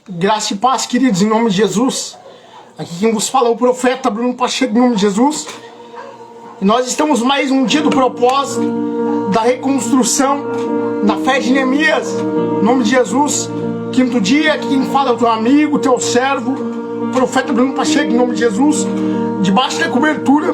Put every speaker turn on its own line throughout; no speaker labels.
Graça e paz, queridos, em nome de Jesus. Aqui quem vos fala é o profeta Bruno Pacheco, em nome de Jesus. E nós estamos mais um dia do propósito da reconstrução da fé de Neemias, em nome de Jesus. Quinto dia, aqui quem fala é o teu amigo, teu servo, o profeta Bruno Pacheco, em nome de Jesus. Debaixo da cobertura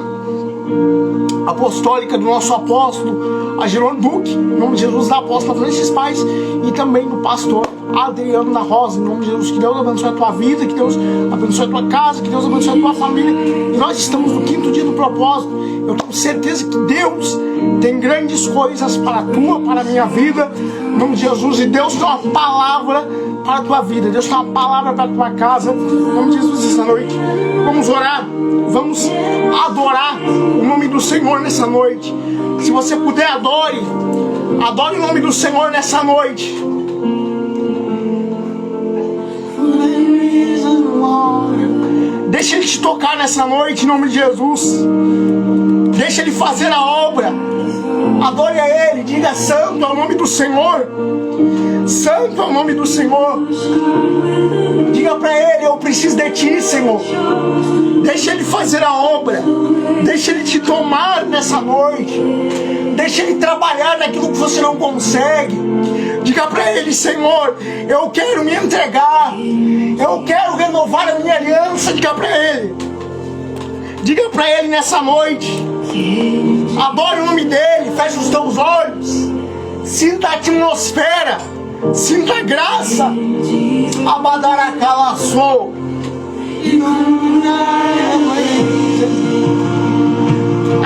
apostólica do nosso apóstolo Ageron Duque, em nome de Jesus, da apóstola Francis Paz, e também do pastor Adriano da Rosa, em nome de Jesus. Que Deus abençoe a tua vida, que Deus abençoe a tua casa, que Deus abençoe a tua família. E nós estamos no quinto dia do propósito. Eu tenho certeza que Deus tem grandes coisas para a tua, para a minha vida, em nome de Jesus. E Deus tem uma palavra para a tua vida, Deus tem uma palavra para a tua casa, em nome de Jesus. Essa noite vamos orar, vamos adorar o nome do Senhor nessa noite. Se você puder, adore o nome do Senhor nessa noite. Deixa Ele te tocar nessa noite, em nome de Jesus. Deixa Ele fazer a obra. Adore a Ele, diga: santo é o nome do Senhor. Santo é o nome do Senhor. Diga para Ele: eu preciso de Ti, Senhor. Deixa Ele fazer a obra. Deixa Ele te tomar nessa noite. Deixa Ele trabalhar naquilo que você não consegue. Diga para Ele: Senhor, eu quero me entregar. Eu quero renovar a minha aliança. Diga para Ele. Diga para Ele nessa noite. Adore o nome dEle. Feche os teus olhos. Sinta a atmosfera. Sinta a graça. Abadaracalaçou.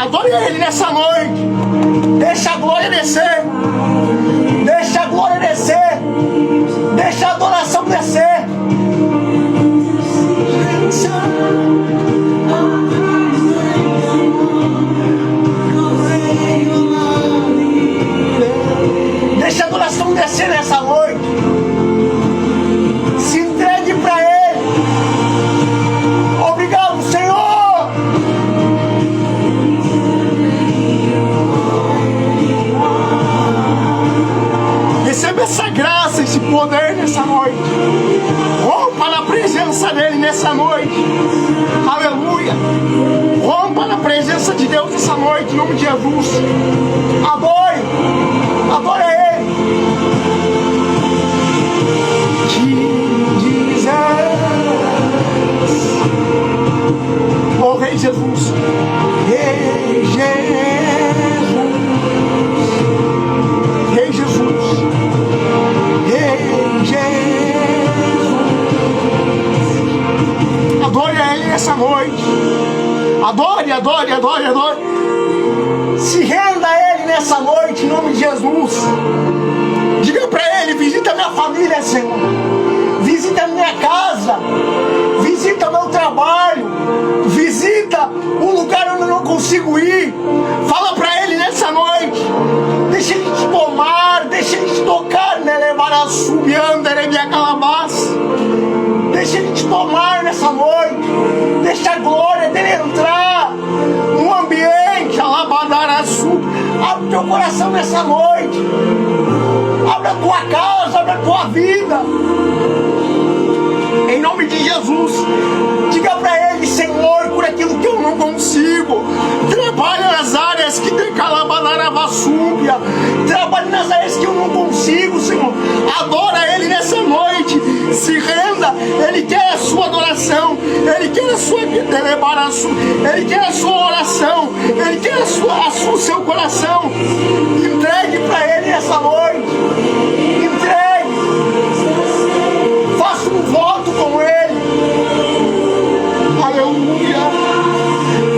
Adore Ele nessa noite. Deixa a glória descer. Deixa a glória descer. Deixa a adoração descer. Deixa a adoração descer nessa noite. Se entregue para Ele. Obrigado, Senhor. Receba essa graça, esse poder nessa noite. Rompa na presença dEle nessa noite. Aleluia. Rompa na presença de Deus nessa noite, em nome de Jesus. Adore. Adore a Ele. Oh Rei Jesus. Rei Jesus. Rei Jesus. Rei Jesus. Adore a Ele nessa noite. Adore, adore, adore, adore. Se renda a Ele nessa noite, em nome de Jesus. Diga para Ele: visita minha família, Senhor. Visita minha casa. Visita meu trabalho. Visita o lugar onde eu não consigo ir. Fala para Ele nessa noite. Deixa Ele te tomar. Deixa Ele te tocar, né? Levar a subianda, minha calabaça. Deixa Ele te tomar nessa noite. Deixa a glória dEle entrar no ambiente. Alabadaraçu. Abre o teu coração nessa noite. Abre a tua casa, abre a tua vida. Em nome de Jesus. Diga para Ele: Senhor, por aquilo que eu não consigo. Trabalhe nas áreas que tem calabanaravasúbia. Trabalhe nas áreas que eu não consigo, Senhor. Adora Ele nessa noite. Se renda. Ele quer a sua adoração. Ele quer a sua Ele quer a sua oração. Ele quer o seu coração. Entregue para Ele nessa noite. Entregue. Faça um voto com Ele. Aleluia.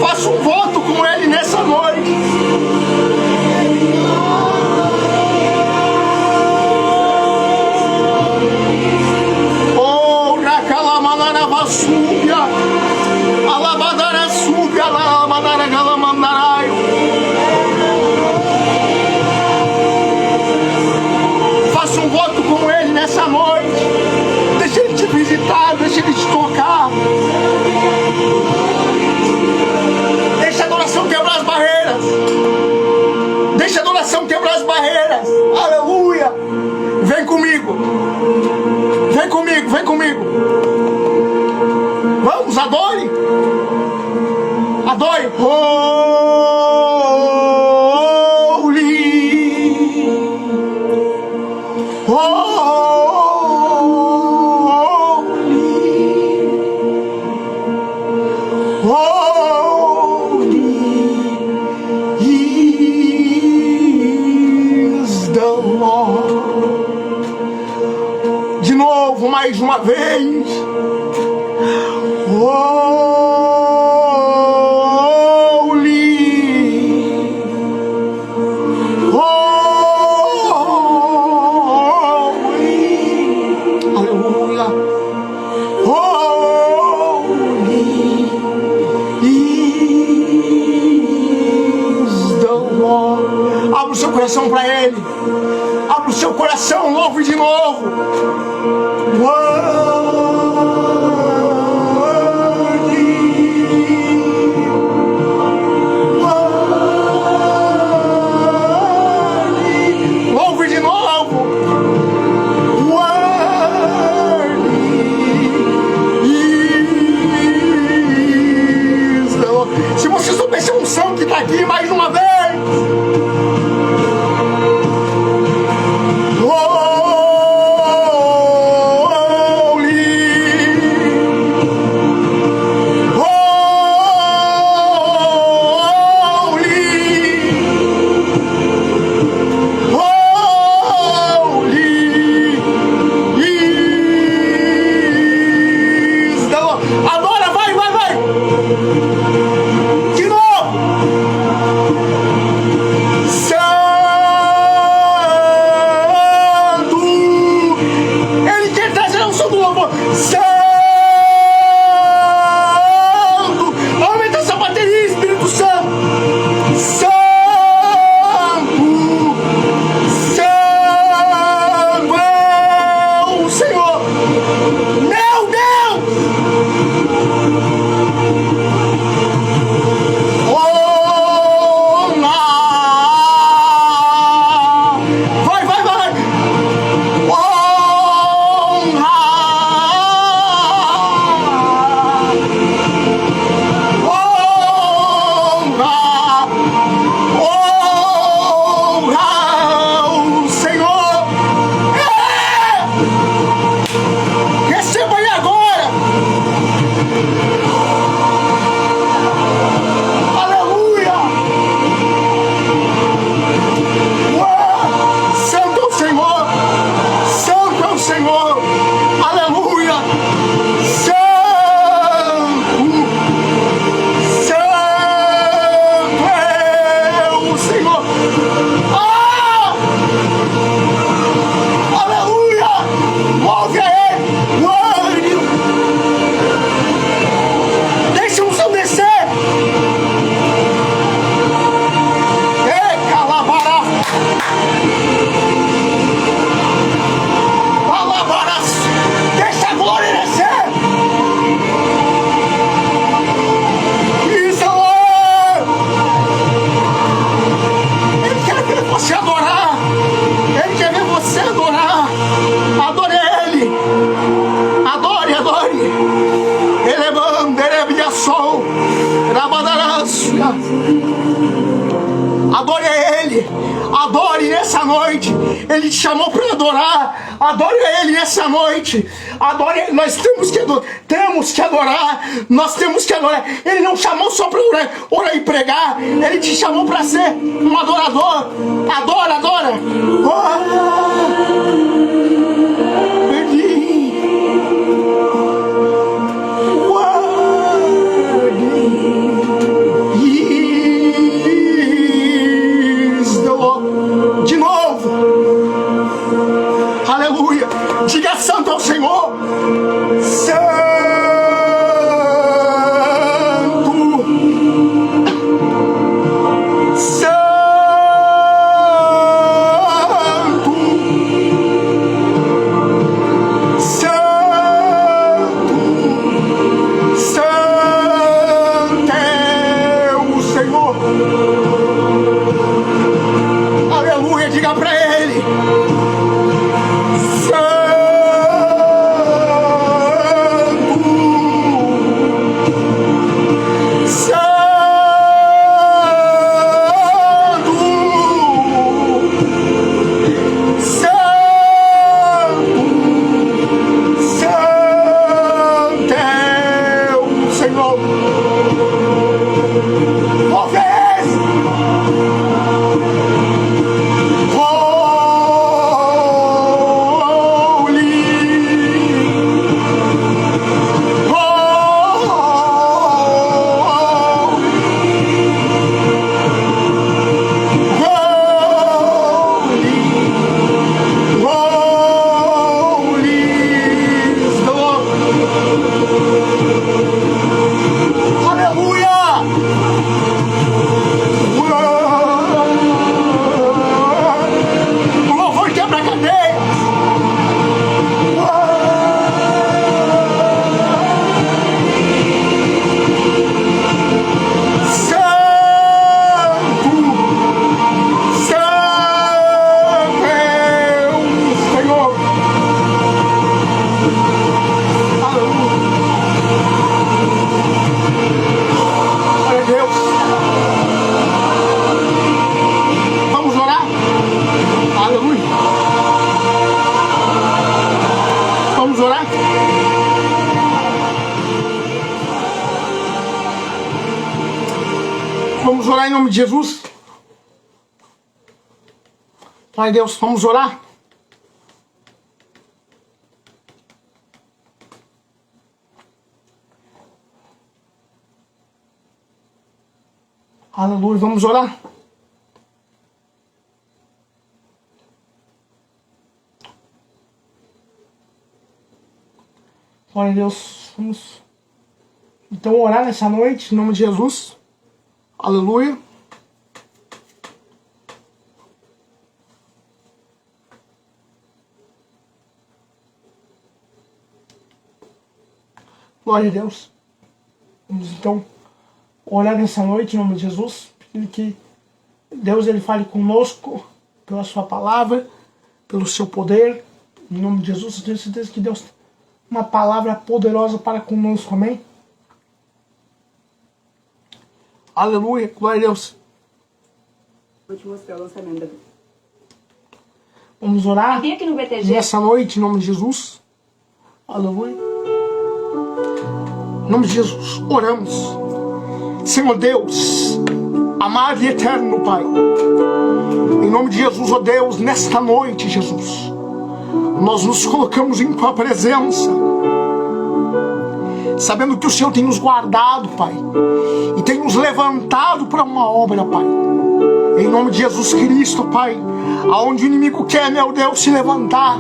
Faça um voto com Ele nessa noite. Oh, Rakalamanarabasúbia. Alabadarasúbia. Alabadaragalamandaraio. Faça um voto com Ele nessa noite. Deixa Ele te visitar, deixa Ele te tocar. Deixa a adoração quebrar as barreiras. Deixa a adoração quebrar as barreiras. Aleluia. Vem comigo. Vem comigo. vem comigo. Vamos, adore. Adore. Mais uma vez. Aleluia. Is the Lord. Abra o seu coração para Ele. Abra o seu coração, louve de novo. Louve de novo. Se você soubesse a unção que está aqui mais uma vez. Adore a Ele, adore nessa noite. Ele te chamou para adorar. Adore a Ele nessa noite. Adore a Ele. Nós temos que adorar. Nós temos que adorar. Ele não chamou só para orar e pregar. Ele te chamou para ser um adorador. Adora, adora. De novo. Aleluia. Diga santo ao Senhor. Santo. Santo. Santo. Santo é o Senhor. Aleluia, diga para Ele. Santo. Pai, em nome de Jesus. Pai Deus, vamos orar. Aleluia, vamos orar. Glória a Deus, vamos então orar nessa noite, em nome de Jesus. Aleluia. Glória a Deus. Vamos então orar nessa noite em nome de Jesus, pedindo que Deus ele fale conosco pela sua palavra, pelo seu poder. Em nome de Jesus, eu tenho certeza que Deus tem uma palavra poderosa para conosco, amém? Aleluia, glória a Deus.
Vou te mostrar o lançamento.
Vamos orar
Vem aqui no BTG.
nessa noite em nome de Jesus. Aleluia. Em nome de Jesus, oramos. Senhor Deus, amado e eterno Pai, em nome de Jesus, ó Deus, nesta noite, Jesus, nós nos colocamos em Tua presença, sabendo que o Senhor tem nos guardado, Pai, e tem nos levantado para uma obra, Pai. Em nome de Jesus Cristo, Pai, aonde o inimigo quer, meu Deus, se levantar,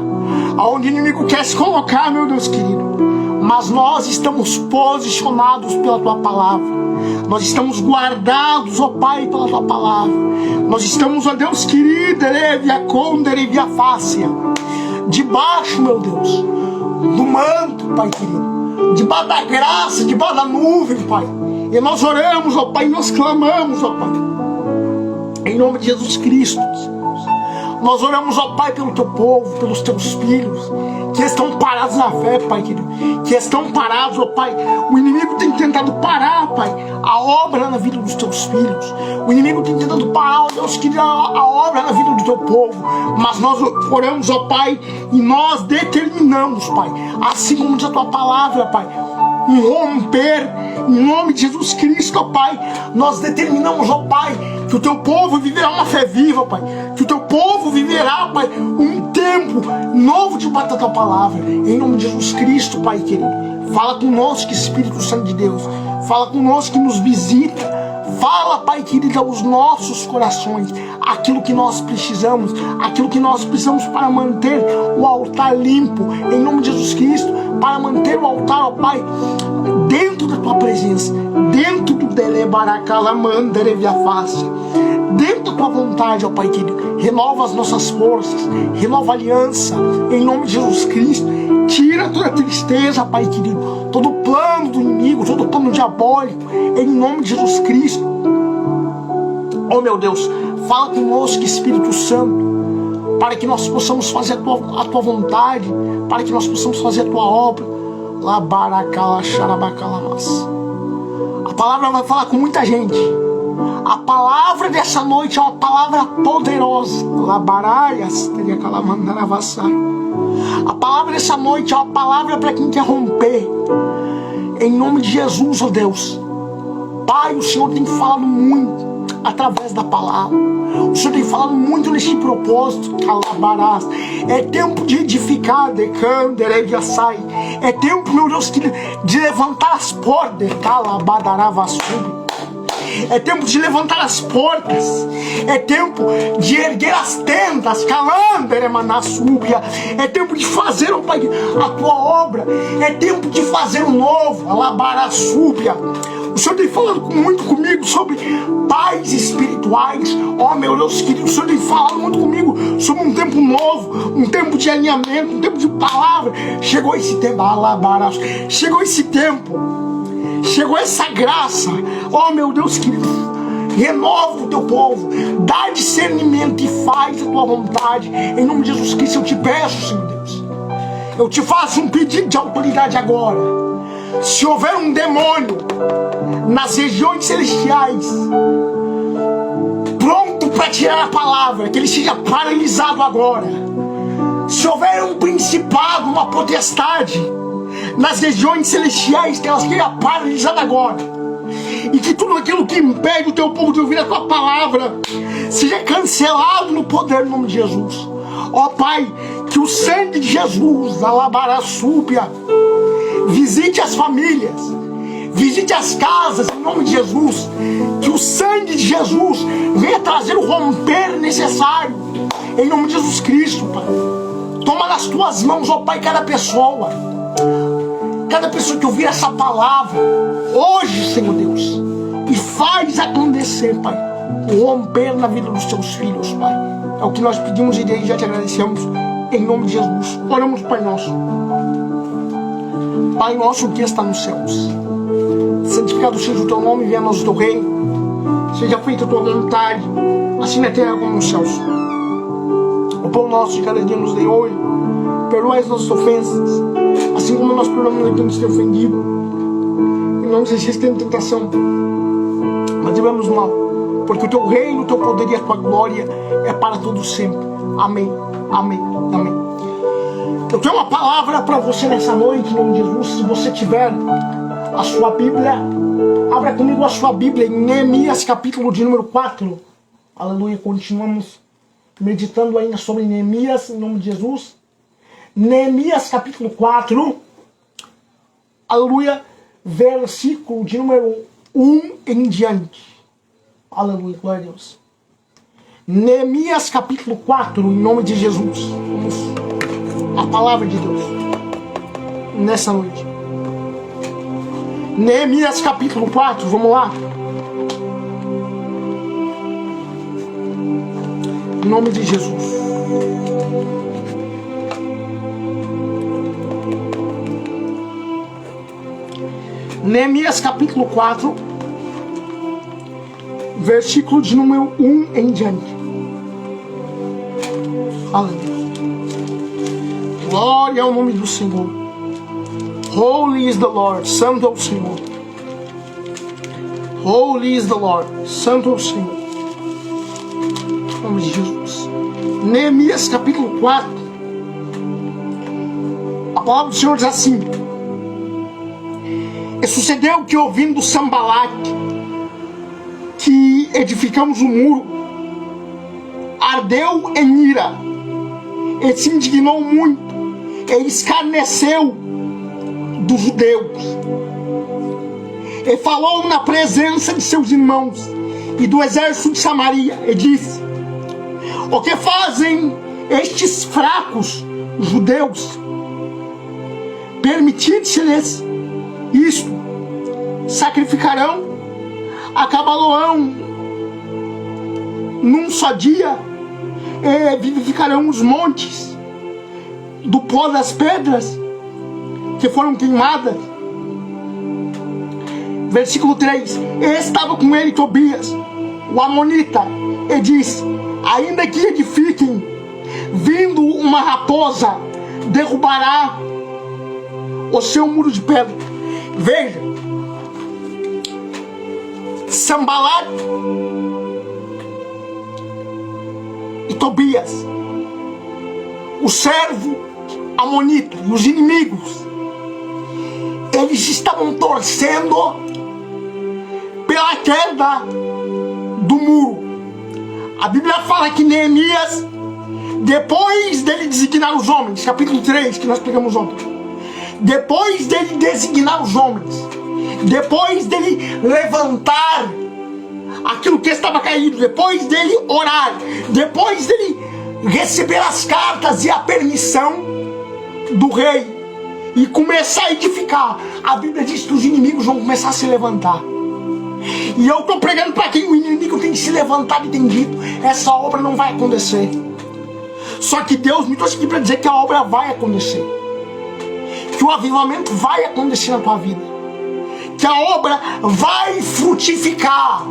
aonde o inimigo quer se colocar, meu Deus querido, mas nós estamos posicionados pela Tua palavra. Nós estamos guardados, ó Pai, pela Tua palavra. Nós estamos, ó Deus querido, debaixo, meu Deus, do manto, Pai querido, debaixo da graça, debaixo da nuvem, Pai. E nós oramos, ó Pai, nós clamamos, ó Pai, em nome de Jesus Cristo. Nós oramos, ó Pai, pelo Teu povo, pelos Teus filhos, que estão parados na fé, Pai querido, que estão parados, ó Pai. O inimigo tem tentado parar, Pai, a obra na vida dos Teus filhos. O inimigo tem tentado parar, ó Deus querido, a obra na vida do Teu povo. Mas nós oramos, ó Pai, e nós determinamos, Pai, assim como diz a Tua palavra, Pai, um romper, em nome de Jesus Cristo, ó Pai. Nós determinamos, ó Pai, que o Teu povo viverá uma fé viva, Pai, que o Teu povo viverá, Pai, um tempo novo debaixo da Tua palavra, em nome de Jesus Cristo, Pai querido. Fala conosco, Espírito Santo de Deus, fala conosco, que nos visita. Fala, Pai querido, aos nossos corações, aquilo que nós precisamos para manter o altar limpo, em nome de Jesus Cristo, para manter o altar, ó Pai, dentro da Tua presença, dentro do Delebaracalamandereviafácia, dentro da Tua vontade, ó Pai querido. Renova as nossas forças, renova a aliança, em nome de Jesus Cristo. Tira toda a tristeza, Pai querido, todo plano do inimigo, todo plano diabólico, em nome de Jesus Cristo. Oh meu Deus, fala conosco, Espírito Santo, para que nós possamos fazer a tua vontade, para que nós possamos fazer a Tua obra. A palavra vai falar com muita gente. A palavra dessa noite é uma palavra poderosa. A palavra dessa noite é uma palavra para quem quer romper. Em nome de Jesus, ó Deus. Pai, o Senhor tem falado muito através da palavra. O Senhor tem falado muito neste propósito. É tempo de edificar, é tempo, meu Deus, de levantar as portas. É tempo de levantar as portas. É tempo de erguer as tendas. É tempo de fazer, ó Pai, a Tua obra. É tempo de fazer o novo. O Senhor tem falado muito comigo sobre pais espirituais. Ó meu Deus querido, o Senhor tem falado muito comigo sobre um tempo novo, um tempo de alinhamento, um tempo de palavra. Chegou esse tempo. Chegou esse tempo. Chegou essa graça, ó meu Deus querido. Renova o Teu povo, dá discernimento e faz a Tua vontade. Em nome de Jesus Cristo eu te peço, Senhor Deus. Eu te faço um pedido de autoridade agora. Se houver um demônio nas regiões celestiais, pronto para tirar a palavra, que ele seja paralisado agora. Se houver um principado, uma potestade nas regiões celestiais, que ela seja paralisada agora. e que tudo aquilo que impede o teu povo de ouvir a tua palavra seja cancelado no poder do nome de Jesus. Ó Pai, que o sangue de Jesus, a labaraçúbia, visite as famílias, visite as casas em nome de Jesus. Que o sangue de Jesus venha trazer o romper necessário em nome de Jesus Cristo, Pai. Toma nas tuas mãos, ó Pai, cada pessoa que ouvir essa palavra hoje, Senhor Deus, e faz acontecer, Pai, o romper na vida dos teus filhos, Pai. É o que nós pedimos e já te agradecemos em nome de Jesus. Oramos, Pai nosso. Pai nosso que está nos céus, santificado seja o teu nome, venha a nós o teu reino, seja feita a tua vontade, assim na terra como nos céus. O pão nosso de cada dia nos dê hoje, perdoai as nossas ofensas, assim como nós perdoamos a quem nos tem ofendido, e não nos deixes ter tentação, mas livra-nos do mal, porque o teu reino, o teu poder e a tua glória é para todos sempre. Amém, amém, amém. Eu tenho uma palavra para você nessa noite, em nome de Jesus. Se você tiver a sua Bíblia, abra comigo a sua Bíblia em Neemias, capítulo de número 4. Aleluia, continuamos meditando ainda sobre Neemias, em nome de Jesus. Neemias, capítulo 4. Aleluia, versículo de número 1 em diante. Aleluia, glória a Deus. Neemias, capítulo 4, em nome de Jesus. Vamos a palavra de Deus nessa noite. Neemias capítulo 4, vamos lá. Em nome de Jesus. Neemias capítulo 4, versículo de número 1 em diante. Aleluia. Glória ao nome do Senhor. Holy is the Lord, Santo é o Senhor. Holy is the Lord, Santo é o Senhor. Em nome de Jesus. Neemias capítulo 4. A palavra do Senhor diz assim: E sucedeu que, ouvindo Sanbalate que edificamos o muro, ardeu em ira, e se indignou muito, e escarneceu dos judeus, e falou na presença de seus irmãos e do exército de Samaria, e disse: O que fazem estes fracos judeus? Permitide-se-lhes isto: sacrificarão, acabá-lo-ão num só dia, e vivificarão os montes do pó das pedras que foram queimadas. Versículo 3: E estava com ele Tobias, o amonita, e disse: Ainda que edifiquem, vindo uma raposa, derrubará o seu muro de pedra. Veja, Sanbalate e Tobias, o servo amonita e os inimigos, eles estavam torcendo pela queda do muro. A Bíblia fala que Neemias, depois dele designar os homens, capítulo 3, que nós pegamos ontem, depois dele designar os homens, depois dele levantar aquilo que estava caído, depois dele orar, depois dele receber as cartas e a permissão do rei e começar a edificar, a Bíblia diz que os inimigos vão começar a se levantar. E eu estou pregando para quem o inimigo tem se levantado e tem dito: essa obra não vai acontecer. Só que Deus me trouxe aqui para dizer que a obra vai acontecer, que o avivamento vai acontecer na tua vida, que a obra vai frutificar.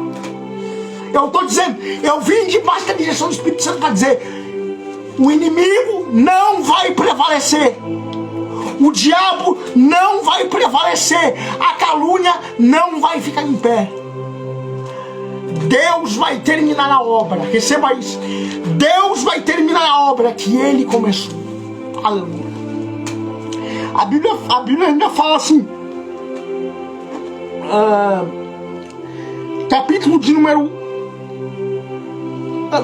Eu estou dizendo, eu vim debaixo da direção do Espírito Santo para dizer: o inimigo não vai prevalecer, o diabo não vai prevalecer, a calúnia não vai ficar em pé. Deus vai terminar a obra, receba isso. Deus vai terminar a obra que Ele começou. Aleluia. A Bíblia ainda fala assim, capítulo de número...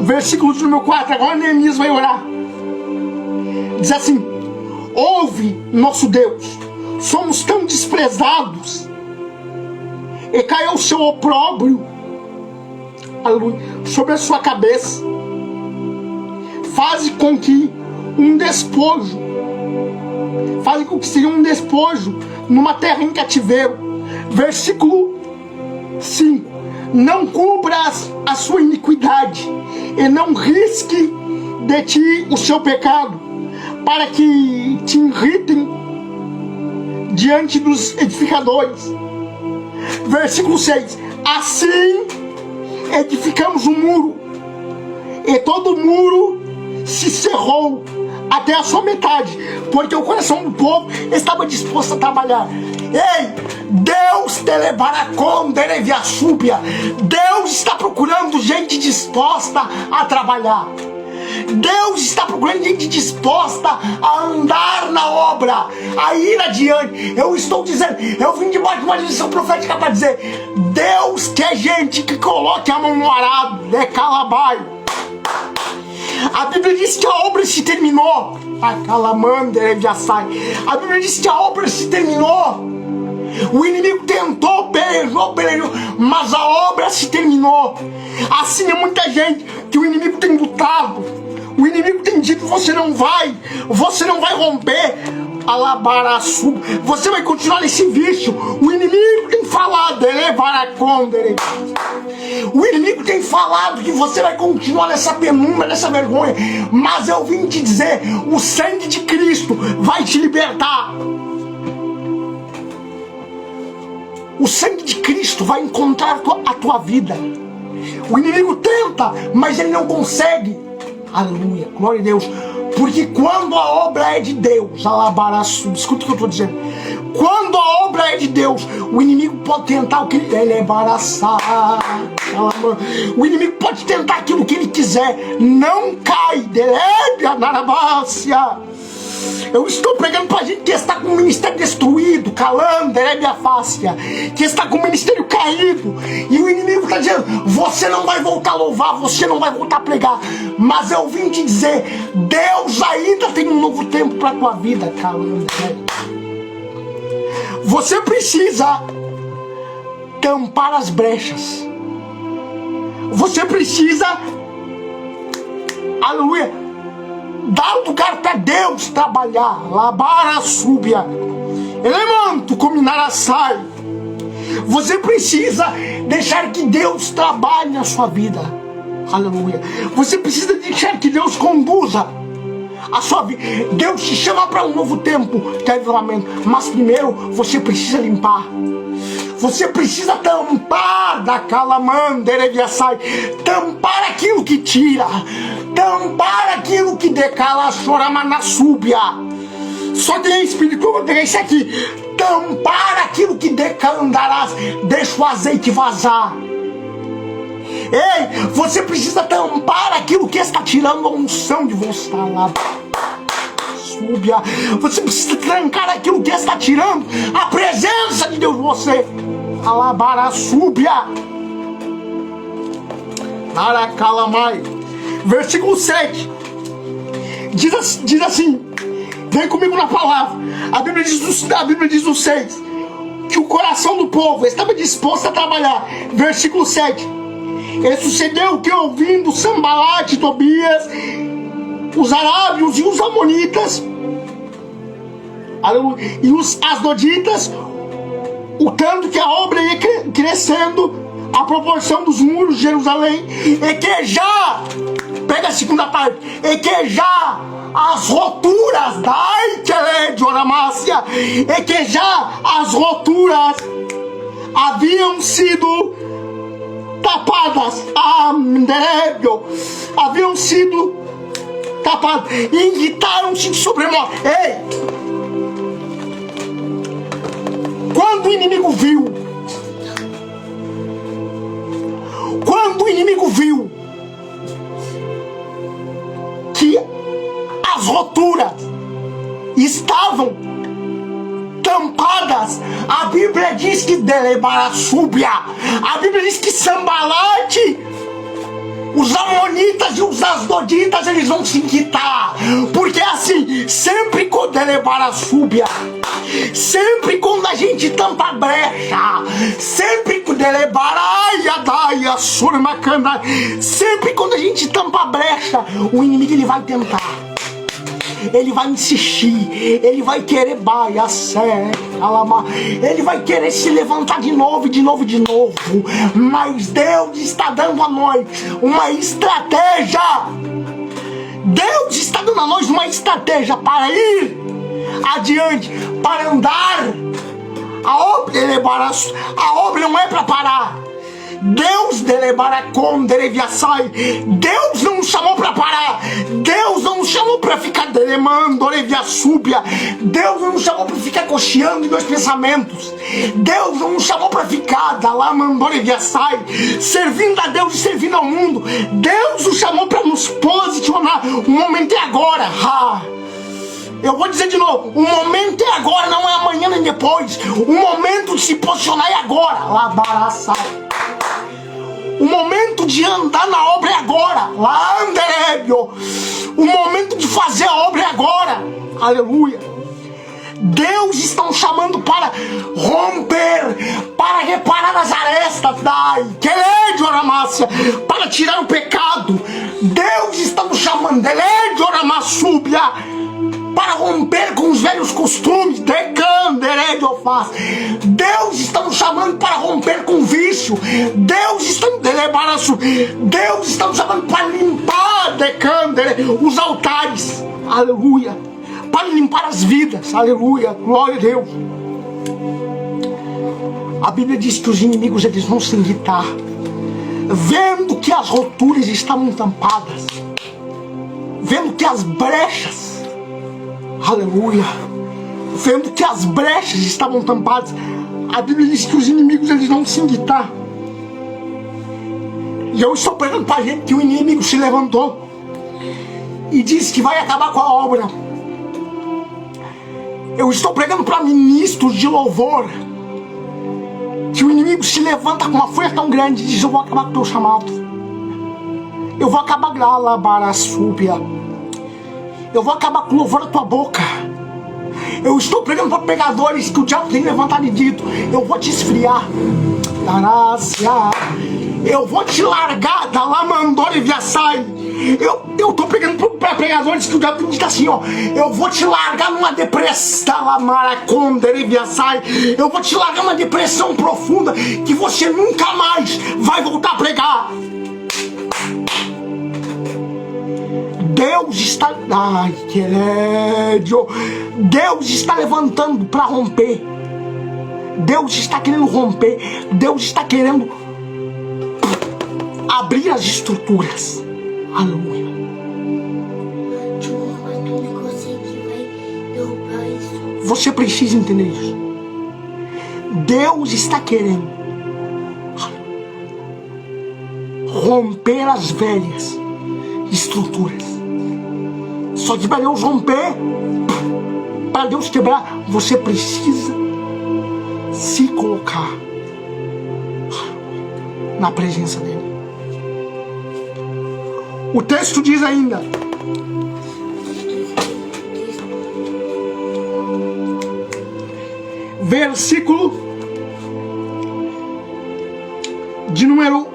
versículo de número 4, agora Neemias vai orar. Diz assim: ouve, nosso Deus, somos tão desprezados, e caiu o seu opróbrio, aleluia, sobre a sua cabeça. Faze com que seja um despojo numa terra em cativeiro. Versículo 5: não cubras a sua iniquidade, e não risque de ti o seu pecado, para que te irritem diante dos edificadores. Versículo 6: assim edificamos um muro, e todo o muro se cerrou até a sua metade, porque o coração do povo estava disposto a trabalhar. Ei, Deus te levará com derevia súbia. Deus está procurando gente disposta a trabalhar. Deus está procurando gente disposta a andar na obra, a ir adiante. Eu estou dizendo, eu vim debaixo de uma lição profética para dizer: Deus quer gente que coloque a mão no arado, né, calabai. A Bíblia diz que a obra se terminou. A Bíblia diz que a obra se terminou. O inimigo tentou, pelejou, mas a obra se terminou. Assim é muita gente que o inimigo tem lutado. O inimigo tem dito: você não vai romper. Alabaraçu, você vai continuar nesse vício. O inimigo tem falado, o inimigo tem falado que você vai continuar nessa penumbra, nessa vergonha. Mas eu vim te dizer: o sangue de Cristo vai te libertar. O sangue de Cristo vai encontrar a tua vida. O inimigo tenta, mas ele não consegue. Aleluia, glória a Deus. Porque quando a obra é de Deus, alabaraçu, escuta o que eu estou dizendo. Quando a obra é de Deus, o inimigo pode tentar o que ele é embaraçar. O inimigo pode tentar aquilo que ele quiser. Não cai. Eu estou pregando para gente que está com o ministério destruído, calando, que está com o ministério caído, e o inimigo está dizendo: você não vai voltar a louvar, você não vai voltar a pregar. Mas eu vim te dizer: Deus ainda tem um novo tempo para a tua vida, calando. Você precisa tampar as brechas. Você precisa, aleluia, dar lugar para Deus trabalhar. Labara súbia, elemanto combinarasai. Você precisa deixar que Deus trabalhe na sua vida. Aleluia. Você precisa deixar que Deus conduza a sua vida. Deus te chama para um novo tempo de avivamento, mas primeiro você precisa limpar. Você precisa tampar da calamandereviaçai, tampar aquilo que tira, tampar aquilo que decala, choramanasúbia. Só tem espírito, eu vou pegar isso aqui. Tampar aquilo que decalandarás, deixa o azeite vazar. Ei, você precisa tampar aquilo que está tirando a unção de você. Você precisa trancar aquilo que está tirando a presença de Deus de você. Alabaraçúbia. Naracalamai. Versículo 7. Diz assim. Vem comigo na palavra. A Bíblia diz no 6. Que o coração do povo estava disposto a trabalhar. Versículo 7. E sucedeu que, ouvindo Sambalate, Tobias, os arábios e os amonitas, e os asdoditas, o tanto que a obra ia crescendo, a proporção dos muros de Jerusalém, e que já, pega a segunda parte, e que já as roturas, e que já as roturas haviam sido tapadas, haviam sido tapadas, e irritaram-se de sobremodo. Ei! Quando o inimigo viu que as roturas estavam tampadas. A Bíblia diz que Delebara Súbia. A Bíblia diz que Sambalate, os amonitas e os asdoditas, eles vão se inquietar. Porque assim, sempre quando Delebara Súbia, sempre quando a gente tampa a brecha, sempre quando sempre quando a gente tampa a brecha, o inimigo ele vai tentar, ele vai insistir, ele vai querer ele vai querer se levantar de novo, mas Deus está dando a nós uma estratégia. Deus está dando a nós uma estratégia para ir adiante, para andar. A obra não é para parar. Deus Deus não nos chamou para parar. Deus não nos chamou para ficar delemando, súbia. Deus não nos chamou para ficar cocheando em meus pensamentos. Deus não nos chamou para ficar servindo a Deus e servindo ao mundo. Deus nos chamou para nos posicionar. O momento é agora. Eu vou dizer de novo, o momento é agora, não é amanhã nem depois. O momento de se posicionar é agora. O momento de andar na obra é agora. O momento de fazer a obra é agora. Aleluia. Deus está nos chamando para romper, para reparar as arestas, para tirar o pecado. Deus está nos chamando, para romper com os velhos costumes. Deus está nos chamando para romper com o vício. Deus está nos chamando para limpar os altares. Aleluia. Para limpar as vidas. Aleluia. Glória a Deus. A Bíblia diz que os inimigos eles vão se irritar, vendo que as roturas estavam tampadas, vendo que as brechas, aleluia, vendo que as brechas estavam tampadas. A Bíblia diz que os inimigos eles vão se irritar. E eu estou pregando para a gente que o inimigo se levantou e disse que vai acabar com a obra. Eu estou pregando para ministros de louvor que o inimigo se levanta com uma força tão grande e diz: eu vou acabar com o teu chamado, eu vou acabar com a labarasúbia, eu vou acabar com o louvor da tua boca. Eu estou pregando para pregadores que o diabo tem levantado e dito: eu vou te esfriar, eu vou te largar da lamandora e viaçai. Eu estou pregando para pregadores que o diabo tem dito assim: ó, eu vou te largar numa depressão, eu vou te largar numa depressão profunda que você nunca mais vai voltar a pregar. Deus está, Deus está levantando para romper. Deus está querendo romper. Deus está querendo abrir as estruturas. Aleluia. Você precisa entender isso. Deus está querendo romper as velhas estruturas. Só que para Deus romper, para Deus quebrar, você precisa se colocar na presença dele. O texto diz ainda: versículo de número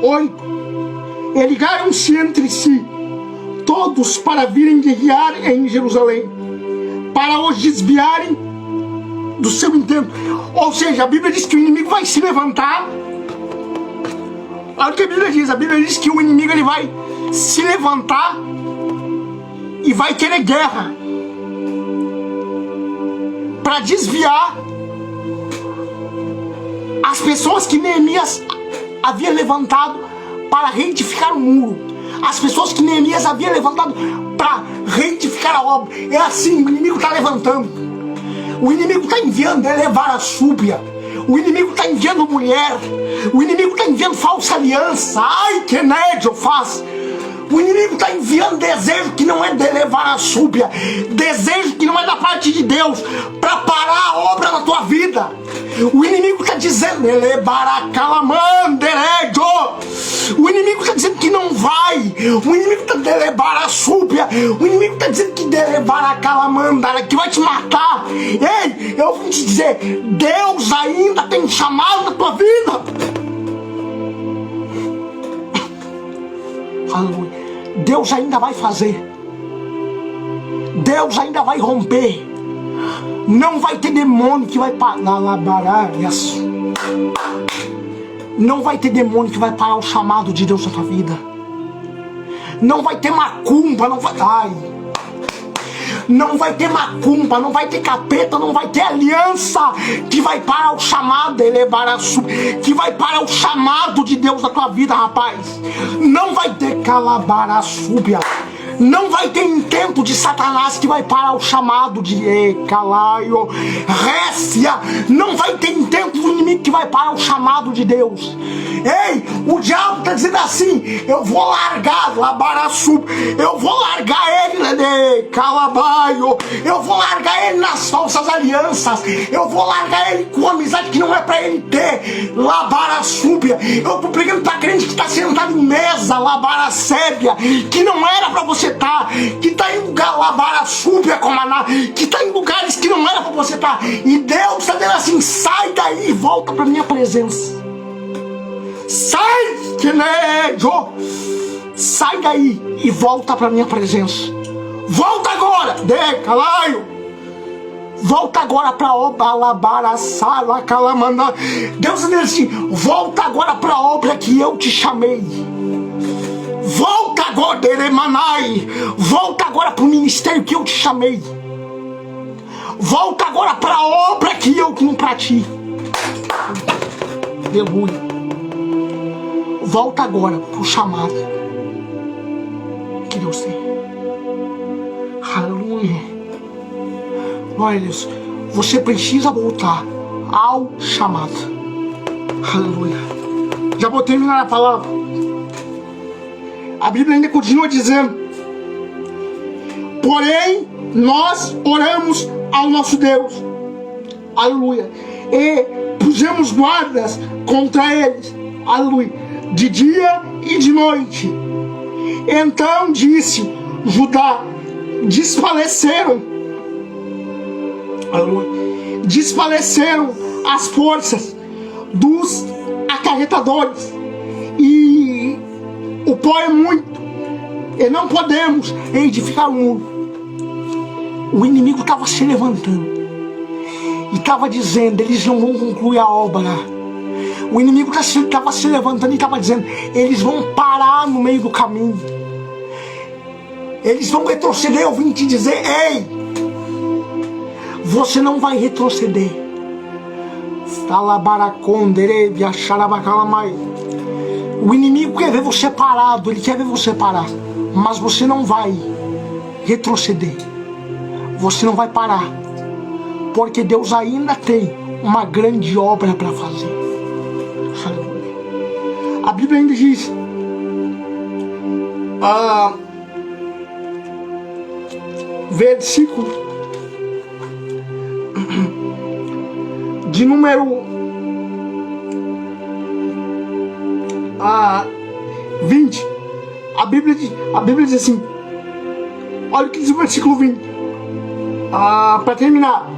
8: Ligaram-se entre si todos para virem guerrear em Jerusalém, para os desviarem do seu intento. Ou seja, a Bíblia diz que o inimigo vai se levantar. Olha o que a Bíblia diz que o inimigo ele vai se levantar e vai querer guerra para desviar as pessoas que Neemias havia levantado para reedificar o muro, as pessoas que Neemias havia levantado para reedificar a obra. É assim, o inimigo está levantando, o inimigo está enviando elevar a súbia, o inimigo está enviando mulher, o inimigo está enviando falsa aliança. Ai, que nédio faz. O inimigo está enviando desejo que não é de levar a súbia, desejo que não é da parte de Deus, para parar a obra da tua vida. O inimigo está dizendo, o inimigo está dizendo que não vai. O inimigo está dizendo levar a súbia. O inimigo está dizendo que levar a calamandara, que vai te matar. Ei, eu vou te dizer, Deus ainda tem um chamado na tua vida. Aleluia. Deus ainda vai fazer. Deus ainda vai romper. Não vai ter demônio que vai parar. Não vai ter demônio que vai parar o chamado de Deus na tua vida. Não vai ter macumba, não vai. Ai. Não vai ter macumba, não vai ter capeta, não vai ter aliança que vai parar o chamado, que vai parar o chamado de Deus na tua vida, rapaz. Não vai ter calabaraçúbia. Não vai ter intento de Satanás que vai parar o chamado de Calaio, Récia. Não vai ter intento do inimigo que vai parar o chamado de Deus. Ei, o diabo está dizendo assim: eu vou largar Labaraçu, eu vou largar ele, Calabaio, eu vou largar ele nas falsas alianças, eu vou largar ele com amizade que não é para ele ter, Labaraçúbia. Eu estou pregando para crente que está sentado em mesa, Labaracébia, que não era para você estar, que está em lugar Labaraçúbia, Comaná, que está em lugares que não era para você estar. E Deus está dizendo assim: sai daí e volta para minha presença. Sai, sai daí e volta para minha presença. Volta agora, Decalaio. Volta agora para obra Labaraçala, Calamandá. Deus diz assim: volta agora para a obra que eu te chamei. Volta agora, Deremanai. Volta agora para o ministério que eu te chamei. Volta agora para a obra que eu tenho para ti. Aleluia. Volta agora para o chamado que Deus tem. Aleluia. Glória a Deus. Você precisa voltar ao chamado. Aleluia. Já vou terminar a palavra. A Bíblia ainda continua dizendo: porém, nós oramos ao nosso Deus. Aleluia. E pusemos guardas contra eles. Aleluia. De dia e de noite. Então disse Judá: desfaleceram. Aleluia. Desfaleceram as forças dos acarretadores. E o pó é muito. E não podemos edificar o muro. O inimigo estava se levantando. E estava dizendo: eles não vão concluir a obra. O inimigo estava se levantando e estava dizendo: eles vão parar no meio do caminho. Eles vão retroceder. Eu vim te dizer: ei, você não vai retroceder. O inimigo quer ver você parado, ele quer ver você parar, mas você não vai retroceder. Você não vai parar, porque Deus ainda tem uma grande obra para fazer. A Bíblia ainda diz, versículo de número 20. A Bíblia diz assim, olha o que diz o versículo 20, para terminar,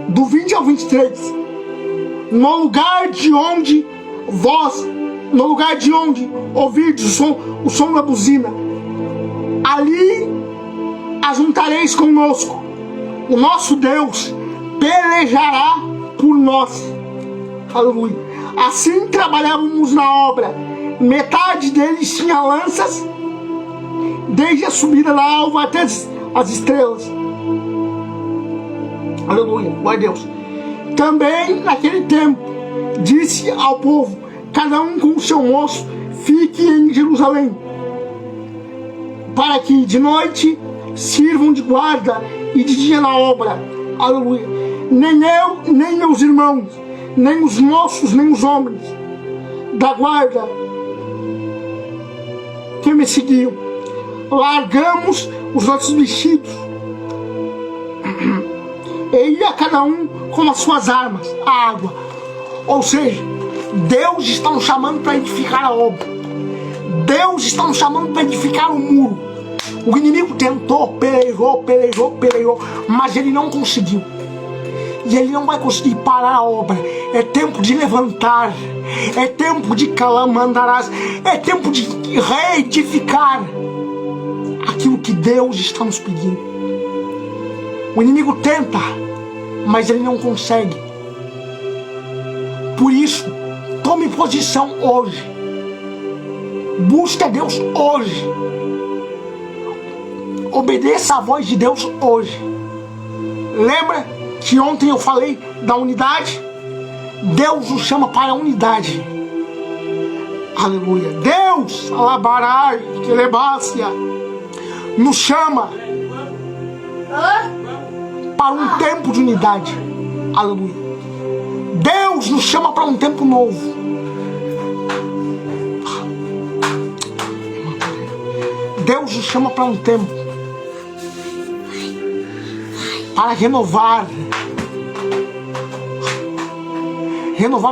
do 20 ao 23. No lugar de onde ouvirdes o som da buzina, ali ajuntareis conosco. O nosso Deus pelejará por nós. Aleluia. Assim trabalhávamos na obra. Metade deles tinha lanças, desde a subida da alva até as estrelas. Aleluia. Glória a Deus. Também naquele tempo disse ao povo: cada um com o seu moço fique em Jerusalém, para que de noite sirvam de guarda e de dia na obra. Aleluia. Nem eu, nem meus irmãos, nem os moços, nem os homens da guarda que me seguiam, largamos os nossos vestidos e ia cada um com as suas armas, a água. Ou seja, Deus está nos chamando para edificar a obra. Deus está nos chamando para edificar o muro. O inimigo tentou, peleou, mas ele não conseguiu. E ele não vai conseguir parar a obra. É tempo de levantar. É tempo de calamandarás. É tempo de reedificar aquilo que Deus está nos pedindo. O inimigo tenta, mas ele não consegue. Por isso, tome posição hoje. Busque a Deus hoje. Obedeça a voz de Deus hoje. Lembra que ontem eu falei da unidade? Deus nos chama para a unidade. Aleluia. Deus, alabarai, quelebácia, nos chama para um tempo de unidade. Aleluia. Deus nos chama para um tempo novo. Deus nos chama para um tempo para renovar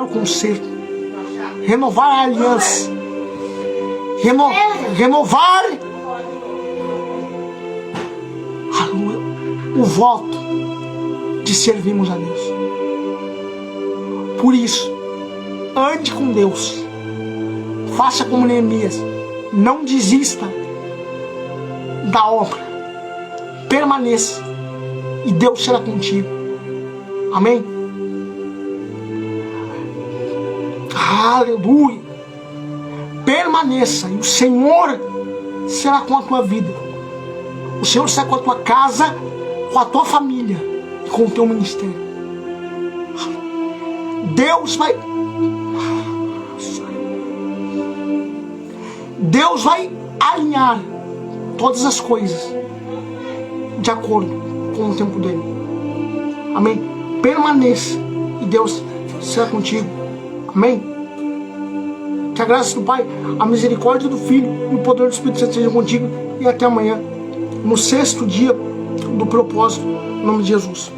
o concerto, renovar a aliança, renovar o voto de servirmos a Deus. Por isso, ande com Deus, faça como Neemias, não desista da obra, permaneça e Deus será contigo. Amém? Aleluia! Permaneça e o Senhor será com a tua vida. O Senhor será com a tua casa, com a tua família e com o teu ministério. Deus vai alinhar todas as coisas de acordo com o tempo dele. Amém? Permaneça e Deus será contigo. Amém? Que a graça do Pai, a misericórdia do Filho e o poder do Espírito Santo sejam contigo. E até amanhã, no 6º dia do propósito, em nome de Jesus.